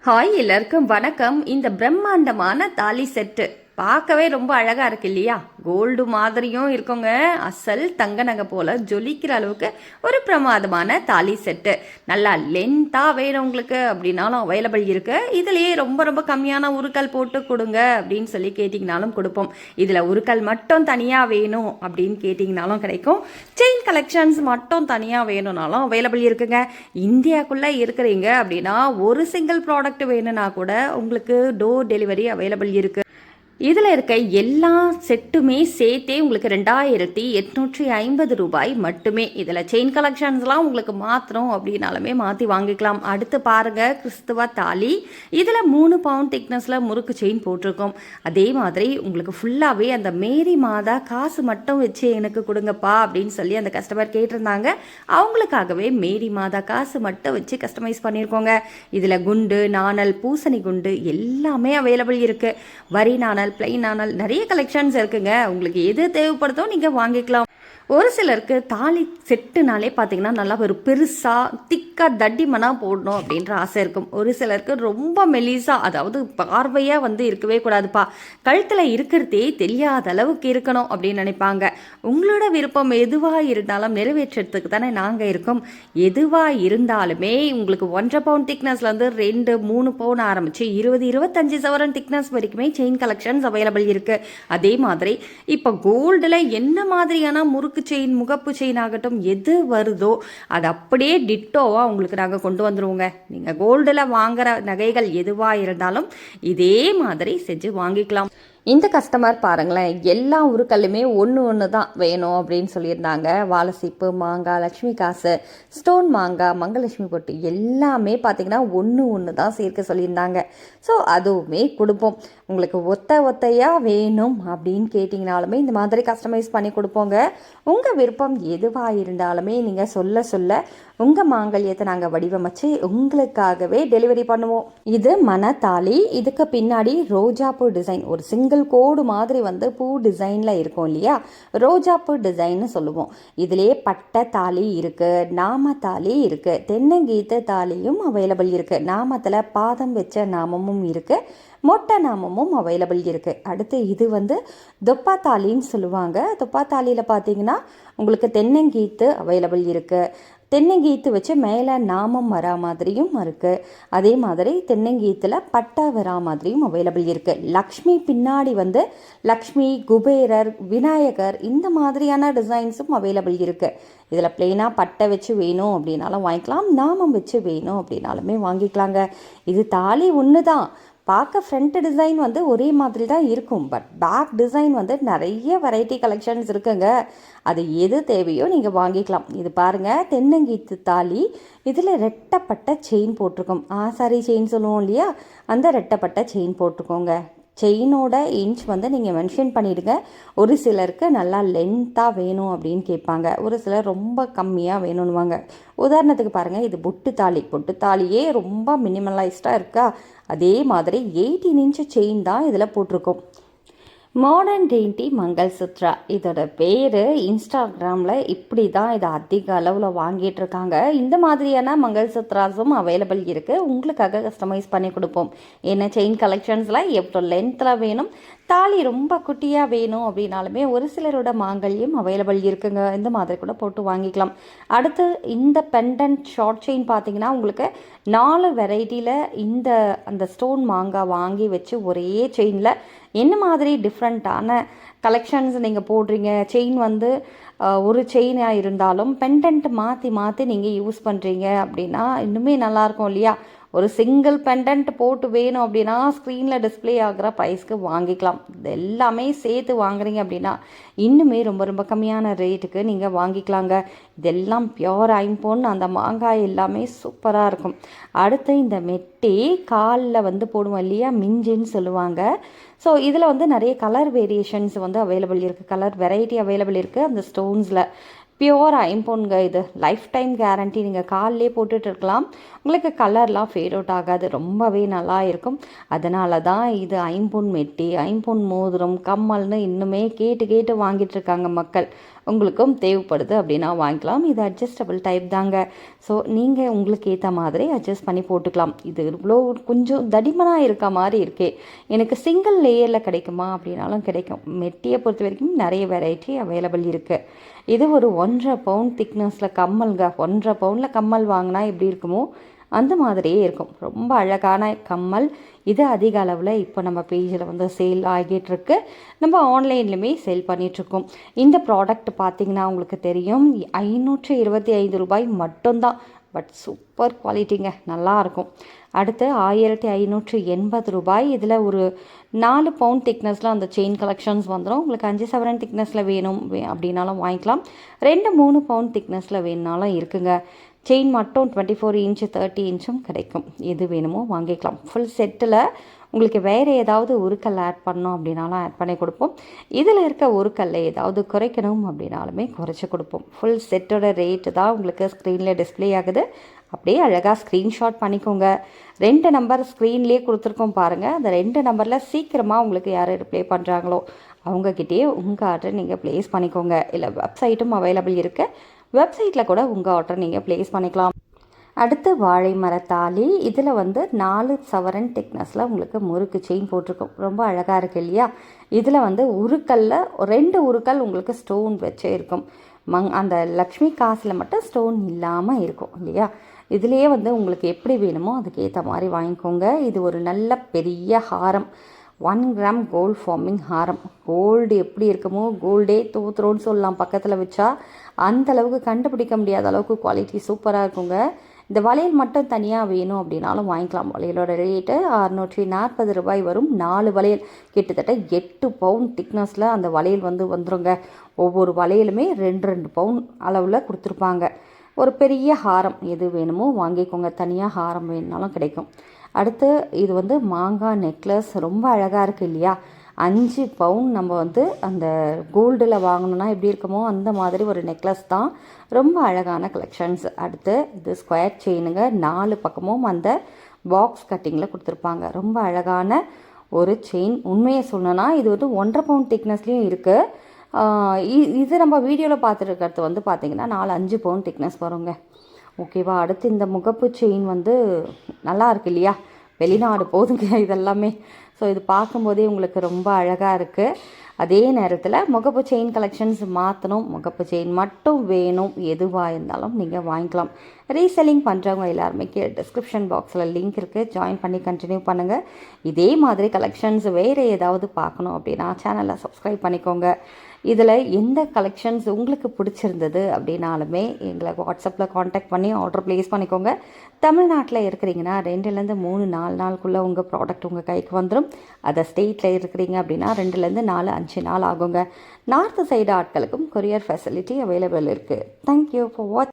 Hi எல்லாருக்கும் வணக்கம். இந்த பிரம்மாண்டமான தாலி செட்டு பார்க்கவே ரொம்ப அழகா இருக்கு இல்லையா? கோல்டு மாதிரியும் இருக்குங்க, அசல் தங்க நகை போல ஜொலிக்கிற அளவுக்கு ஒரு பிரமாதமான தாலி செட்டு. நல்லா லென்த்தா வேணும் உங்களுக்கு அப்படின்னாலும் அவைலபிள் இருக்கு. இதுலயே ரொம்ப ரொம்ப கம்மியான உருக்கல் போட்டு கொடுங்க அப்படின்னு சொல்லி கேட்டிங்கனாலும் கொடுப்போம். இதில் உருக்கல் மட்டும் தனியாக வேணும் அப்படின்னு கேட்டிங்கனாலும் கிடைக்கும். செயின் கலெக்ஷன்ஸ் மட்டும் தனியாக வேணும்னாலும் அவைலபிள் இருக்குங்க. இந்தியாவுக்குள்ளே இருக்கிறீங்க அப்படின்னா ஒரு சிங்கிள் ப்ராடக்ட் வேணும்னா கூட உங்களுக்கு டோர் டெலிவரி அவைலபிள் இருக்குது. இதில் இருக்க எல்லா செட்டுமே சேர்த்தே உங்களுக்கு 2850 ரூபாய் மட்டுமே. இதில் செயின் கலெக்ஷன்ஸ்லாம் உங்களுக்கு மாற்றணும் அப்படின்னாலுமே மாற்றி வாங்கிக்கலாம். அடுத்து பாருங்கள், கிறிஸ்துவ தாலி. இதில் 3 பவுண்ட் திக்னஸில் முறுக்கு செயின் போட்டிருக்கோம். அதே மாதிரி உங்களுக்கு ஃபுல்லாகவே அந்த மேரி மாதா காசு மட்டும் வச்சு எனக்கு கொடுங்கப்பா அப்படின்னு சொல்லி அந்த கஸ்டமர் கேட்டிருந்தாங்க. அவங்களுக்காகவே மேரி மாதா காசு மட்டும் வச்சு கஸ்டமைஸ் பண்ணியிருக்கோங்க. இதில் குண்டு, நாணல், பூசணி குண்டு எல்லாமே அவைலபிள் இருக்குது. வரி நாணல், பிளைன் ஆனால் நிறைய கலெக்ஷன்ஸ் இருக்குங்க. உங்களுக்கு எது தேவைப்படுதோ நீங்கள் வாங்கிக்கலாம். ஒரு சிலருக்கு தாலி செட்டுனாலே பார்த்தீங்கன்னா நல்லா ஒரு பெருசாக திக்காக தட்டிமனாக போடணும் அப்படின்ற ஆசை இருக்கும். ஒரு சிலருக்கு ரொம்ப மெலிசாக, அதாவது பார்வையாக இருக்கவே கூடாதுப்பா, கழுத்தில் இருக்கிறதே தெரியாத அளவுக்கு இருக்கணும் அப்படின்னு நினைப்பாங்க. உங்களோட விருப்பம் எதுவாக இருந்தாலும் நிறைவேற்றுறதுக்கு தானே நாங்கள் இருக்கோம். எதுவாக இருந்தாலுமே உங்களுக்கு 1.5 பவுண்ட் திக்னஸ்லேருந்து 2-3 பவுன் ஆரம்பித்து 20-25 சவரன் திக்னஸ் வரைக்குமே செயின் கலெக்ஷன்ஸ் அவைலபிள் இருக்குது. அதே மாதிரி இப்போ கோல்டில் என்ன மாதிரியான முறுக்கு செயின், முகப்பு செயின் ஆகட்டும், எது வருதோ அது அப்படியே டிட்டோவாக உங்களுக்கு நாங்கள் கொண்டு வந்துடுவோங்க. நீங்கள் கோல்டில் வாங்குகிற நகைகள் எதுவாக இருந்தாலும் இதே மாதிரி செஞ்சு வாங்கிக்கலாம். இந்த கஸ்டமர் பாருங்களேன், எல்லா உருக்கல்லுமே ஒன்று தான் வேணும் அப்படின்னு சொல்லியிருந்தாங்க. வாழைசீப்பு, மாங்காய், லட்சுமி காசு, ஸ்டோன் மாங்காய், மங்கலட்சுமி பொட்டு எல்லாமே பார்த்திங்கன்னா ஒன்று தான் சேர்க்க சொல்லியிருந்தாங்க. ஸோ அதுவுமே கொடுப்போம். உங்களுக்கு ஒத்தையாக வேணும் அப்படின்னு கேட்டிங்கனாலுமே இந்த மாதிரி கஸ்டமைஸ் பண்ணி கொடுப்போங்க. உங்கள் விருப்பம் எதுவாக இருந்தாலுமே நீங்கள் சொல்ல உங்கள் மாங்கல்யத்தை நாங்கள் வடிவமைச்சு உங்களுக்காகவே டெலிவரி பண்ணுவோம். இது மணத்தாலி. இதுக்கு பின்னாடி ரோஜாப்பூ டிசைன், ஒரு சிங்கிள் கோடு மாதிரி பூ டிசைனில் இருக்கும் இல்லையா, ரோஜாப்பூ டிசைன்னு சொல்லுவோம். இதுலேயே பட்டை தாலி இருக்குது, நாம தாலி இருக்குது, தென்னங்கீத்து தாலியும் அவைலபிள் இருக்குது. நாமத்தில் பாதம் வச்ச நாமமும் இருக்குது, மொட்டை நாமமும் அவைலபிள் இருக்குது. அடுத்து இது தொப்பா தாலின்னு சொல்லுவாங்க. தொப்பா தாலியில் பார்த்தீங்கன்னா உங்களுக்கு தென்னங்கீத்து அவைலபிள் இருக்குது. தென்னங்கீத்து வச்சு மேலே நாமம் வரா மாதிரியும் இருக்குது. அதே மாதிரி தென்னங்கீத்தில் பட்டா வரா மாதிரியும் அவைலபிள் இருக்குது. லக்ஷ்மி பின்னாடி லக்ஷ்மி, குபேரர், விநாயகர் இந்த மாதிரியான டிசைன்ஸும் அவைலபிள் இருக்குது. இதில் பிளெயினாக பட்டை வச்சு வேணும் அப்படின்னாலும் வாங்கிக்கலாம், நாமம் வச்சு வேணும் அப்படின்னாலுமே வாங்கிக்கலாங்க. இது தாலி ஒன்று தான். பார்க்க ஃப்ரண்ட் டிசைன் ஒரே மாதிரி தான் இருக்கும். பட் பேக் டிசைன் நிறைய வெரைட்டி கலெக்ஷன்ஸ் இருக்குங்க. அது எது தேவையோ நீங்கள் வாங்கிக்கலாம். இது பாருங்கள், தென்னங்கீத்து தாலி. இதில் ரெட்டப்பட்ட செயின் போட்டிருக்கோம். ஆசாரி செயின் சொல்லுவோம் இல்லையா, அந்த ரெட்டப்பட்ட செயின் போட்டிருக்கோங்க. செயினோட இன்ச் நீங்கள் மென்ஷன் பண்ணிவிடுங்க. ஒரு சிலருக்கு நல்லா லென்த்தாக வேணும் அப்படின்னு கேட்பாங்க, ஒரு சிலர் ரொம்ப கம்மியாக வேணும்னுவாங்க. உதாரணத்துக்கு பாருங்கள், இது பொட்டு தாலி. பொட்டு தாலியே ரொம்ப மினிமலைஸ்டாக இருக்கா, அதே மாதிரி 18 இன்ச்சு செயின் தான் இதில் போட்டிருக்கோம். மாடர்ன் டெயின்டி மங்கள் சுத்ரா இதோட பேர். இன்ஸ்டாகிராமில் இப்படி தான் இதை அதிக அளவில் வாங்கிட்டு இருக்காங்க. இந்த மாதிரியான மங்கள் சுத்ராஸும் அவைலபிள் இருக்குது. உங்களுக்காக கஸ்டமைஸ் பண்ணி கொடுப்போம். என்ன செயின் கலெக்ஷன்ஸில் எவ்வளோ லென்த்தில் வேணும், தாலி ரொம்ப குட்டியாக வேணும் அப்படின்னாலுமே ஒரு சிலரோட மாங்கல்யம் அவைலபிள் இருக்குங்க. இந்த மாதிரி கூட போட்டு வாங்கிக்கலாம். அடுத்து இந்த பெண்டன்ட் ஷார்ட் செயின் பார்த்தீங்கன்னா உங்களுக்கு 4 வெரைட்டியில் அந்த ஸ்டோன் மாங்காய் வாங்கி வச்சு ஒரே செயினில் என்ன மாதிரி டிஃப்ரெண்ட்டான கலெக்ஷன்ஸ் நீங்கள் போடுறீங்க. செயின் ஒரு செயினாக இருந்தாலும் பெண்டன்ட் மாற்றி நீங்கள் யூஸ் பண்ணுறீங்க அப்படின்னா இன்னுமே நல்லாயிருக்கும் இல்லையா. ஒரு சிங்கிள் பெண்டன்ட் போட்டு வேணும் அப்படின்னா ஸ்க்ரீனில் டிஸ்பிளே ஆகிற ப்ரைஸ்க்கு வாங்கிக்கலாம். இது எல்லாமே சேர்த்து வாங்குறீங்க அப்படின்னா இன்னுமே ரொம்ப ரொம்ப கம்மியான ரேட்டுக்கு நீங்கள் வாங்கிக்கலாங்க. இதெல்லாம் பியோர் ஐம்பொன். அந்த மாங்காய் எல்லாமே சூப்பராக இருக்கும். அடுத்து இந்த மெட்டி காலில் போடுவோம் இல்லையா, மிஞ்சின்னு சொல்லுவாங்க. ஸோ இதில் நிறைய கலர் வேரியேஷன்ஸ் அவைலபிள் இருக்குது, கலர் வெரைட்டி அவைலபிள் இருக்குது. அந்த ஸ்டோன்ஸில் பியோர் ஐம்பொன்ங்க. இது லைஃப் டைம் கேரண்டி. நீங்கள் காலிலே போட்டுட்டு இருக்கலாம், உங்களுக்கு கலர்லாம் ஃபேட் அவுட் ஆகாது, ரொம்பவே நல்லா இருக்கும். அதனால தான் இது ஐம்பொன் மெட்டி, ஐம்பொன் மோதிரம், கம்மல்னு இன்னுமே கேட்டு வாங்கிட்டு இருக்காங்க மக்கள். உங்களுக்கும் தேவைப்படுது அப்படின்னா வாங்கிக்கலாம். இது அட்ஜஸ்டபிள் டைப் தாங்க. ஸோ நீங்கள் உங்களுக்கு ஏற்ற மாதிரி அட்ஜஸ்ட் பண்ணி போட்டுக்கலாம். இது இவ்வளோ கொஞ்சம் தடிமனாக இருக்க மாதிரி இருக்கே, எனக்கு சிங்கிள் லேயரில் கிடைக்குமா அப்படின்னாலும் கிடைக்கும். மெட்டியை பொறுத்த வரைக்கும் நிறைய வெரைட்டி அவைலபிள் இருக்குது. இது ஒரு 1.5 பவுண்ட் திக்னஸில் கம்மல்ங்க. 1.5 பவுண்டில் கம்மல் வாங்கினா எப்படி இருக்குமோ அந்த மாதிரியே இருக்கும். ரொம்ப அழகான கம்மல். இது அதிக அளவில் இப்போ நம்ம பேஜில் வந்து சேல் ஆகிட்டுருக்கு. நம்ம ஆன்லைன்லையுமே சேல் பண்ணிகிட்ருக்கோம். இந்த ப்ராடக்ட் பார்த்திங்கன்னா உங்களுக்கு தெரியும், 525 ரூபாய் மட்டும்தான். பட் சூப்பர் குவாலிட்டிங்க, நல்லாயிருக்கும். அடுத்து 1580 ரூபாய். இதில் ஒரு 4 பவுண்ட் திக்னஸில் அந்த செயின் கலெக்ஷன்ஸ் வந்துடும். உங்களுக்கு 5 சவரன் திக்னஸில் வேணும் அப்படின்னாலும் வாங்கிக்கலாம். 2-3 பவுண்ட் திக்னஸில் வேணுனாலும் இருக்குங்க. செயின் மட்டும் 24 இன்ச்சு 30 இன்ச்சும் கிடைக்கும். எது வேணுமோ வாங்கிக்கலாம். ஃபுல் செட்டில் உங்களுக்கு வேறு ஏதாவது உருக்கல் ஆட் பண்ணோம் அப்படின்னாலும் ஆட் பண்ணி கொடுப்போம். இதில் இருக்க உருக்கல்ல ஏதாவது குறைக்கணும் அப்படின்னாலுமே குறைச்சி கொடுப்போம். ஃபுல் செட்டோட ரேட்டு தான் உங்களுக்கு ஸ்க்ரீனில் டிஸ்பிளே ஆகுது. அப்படியே அழகாக ஸ்க்ரீன்ஷாட் பண்ணிக்கோங்க. 2 நம்பர் ஸ்க்ரீன்லேயே கொடுத்துருக்கோம் பாருங்கள். அந்த 2 நம்பரில் சீக்கிரமாக உங்களுக்கு யார் ரிப்ளை பண்ணுறாங்களோ அவங்கக்கிட்டேயே உங்கள் ஆர்டர் நீங்கள் ப்ளேஸ் பண்ணிக்கோங்க. இல்லை வெப்சைட்டும் அவைலபிள் இருக்குது. வெப்சைட்டில் கூட உங்கள் ஆர்டர் நீங்கள் ப்ளேஸ் பண்ணிக்கலாம். அடுத்து வாழை மரத்தாலி. இதில் வந்து 4 சவரன் திக்னஸில் உங்களுக்கு முறுக்கு செயின் போட்டிருக்கோம். ரொம்ப அழகாக இருக்குது இல்லையா? இதில் வந்து உருக்கல்ல 2 உருக்கல் உங்களுக்கு ஸ்டோன் வச்சே இருக்கும். அந்த லக்ஷ்மி காசில் மட்டும் ஸ்டோன் இல்லாமல் இருக்கும் இல்லையா? இதுலேயே வந்து உங்களுக்கு எப்படி வேணுமோ அதுக்கு ஏற்ற மாதிரி வாங்கிக்கோங்க. இது ஒரு நல்ல பெரிய ஹாரம். 1 கிராம் கோல்டு ஃபார்மிங் ஹாரம். கோல்டு எப்படி இருக்குமோ கோல்டே தோத்துறோன்னு சொல்லலாம். பக்கத்தில் வச்சா அந்தளவுக்கு கண்டுபிடிக்க முடியாத அளவுக்கு குவாலிட்டி சூப்பராக இருக்குங்க. இந்த வளையல் மட்டும் தனியாக வேணும் அப்படின்னாலும் வாங்கிக்கலாம். வளையலோட ரேட்டு 640 ரூபாய் வரும். 4 வளையல் கிட்டத்தட்ட 8 பவுண்ட் திக்னஸில் அந்த வளையல் வந்துருங்க. ஒவ்வொரு வளையலுமே 2 பவுண்ட் அளவில் கொடுத்துருப்பாங்க. ஒரு பெரிய ஹாரம் எது வேணுமோ வாங்கிக்கோங்க. தனியாக ஹாரம் வேணுனாலும் கிடைக்கும். அடுத்து இது வந்து மாங்காய் நெக்லஸ். ரொம்ப அழகாக இருக்குது இல்லையா? 5 பவுண்ட் நம்ம வந்து அந்த கோல்டில் வாங்கணுன்னா எப்படி இருக்குமோ அந்த மாதிரி ஒரு நெக்லஸ் தான். ரொம்ப அழகான கலெக்ஷன்ஸ். அடுத்து இது ஸ்கொயர் செயினுங்க. 4 பக்கமும் அந்த பாக்ஸ் கட்டிங்கில் கொடுத்துருப்பாங்க. ரொம்ப அழகான ஒரு செயின். உண்மையை சொல்லணும்னா இது வந்து 1.5 பவுண்ட் திக்னஸ்லேயும் இருக்குது. இது நம்ம வீடியோவில் பார்த்துருக்கிறது வந்து பார்த்திங்கன்னா 4-5 பவுண்ட் திக்னஸ் வருங்க. ஓகேவா? அடுத்து இந்த முகப்பு செயின் வந்து நல்லா இருக்கு இல்லையா? வெளிநாடு போதுங்க இதெல்லாமே. ஸோ இது பார்க்கும்போதே உங்களுக்கு ரொம்ப அழகாக இருக்குது. அதே நேரத்தில் முகப்பு செயின் கலெக்ஷன்ஸ் மாற்றணும், முகப்பு செயின் மட்டும் வேணும், எதுவாக இருந்தாலும் நீங்கள் வாங்கிக்கலாம். ரீசெல்லிங் பண்ணுறவங்க எல்லாருமே டிஸ்கிரிப்ஷன் பாக்ஸில் லிங்க் இருக்குது, ஜாயின் பண்ணி கண்டினியூ பண்ணுங்கள். இதே மாதிரி கலெக்ஷன்ஸ் வேறு ஏதாவது பார்க்கணும் அப்படின்னா சேனலை சப்ஸ்கிரைப் பண்ணிக்கோங்க. இதில் எந்த கலெக்ஷன்ஸ் உங்களுக்கு பிடிச்சிருந்தது அப்படின்னாலுமே எங்களை வாட்ஸ்அப்பில் காண்டாக்ட் பண்ணி ஆர்டர் ப்ளேஸ் பண்ணிக்கோங்க. தமிழ்நாட்டில் இருக்கிறீங்கன்னா 2-3-4 நாளுக்குள்ளே உங்கள் ப்ராடக்ட் உங்கள் கைக்கு வந்துடும். அதை ஸ்டேட்டில் இருக்கிறீங்க அப்படின்னா 2-4-5 நாள் ஆகுங்க. நார்த்து சைடு ஆட்களுக்கும் கொரியர் ஃபெசிலிட்டி அவைலபிள் இருக்குது. தேங்க்யூ ஃபார் வாட்சிங்.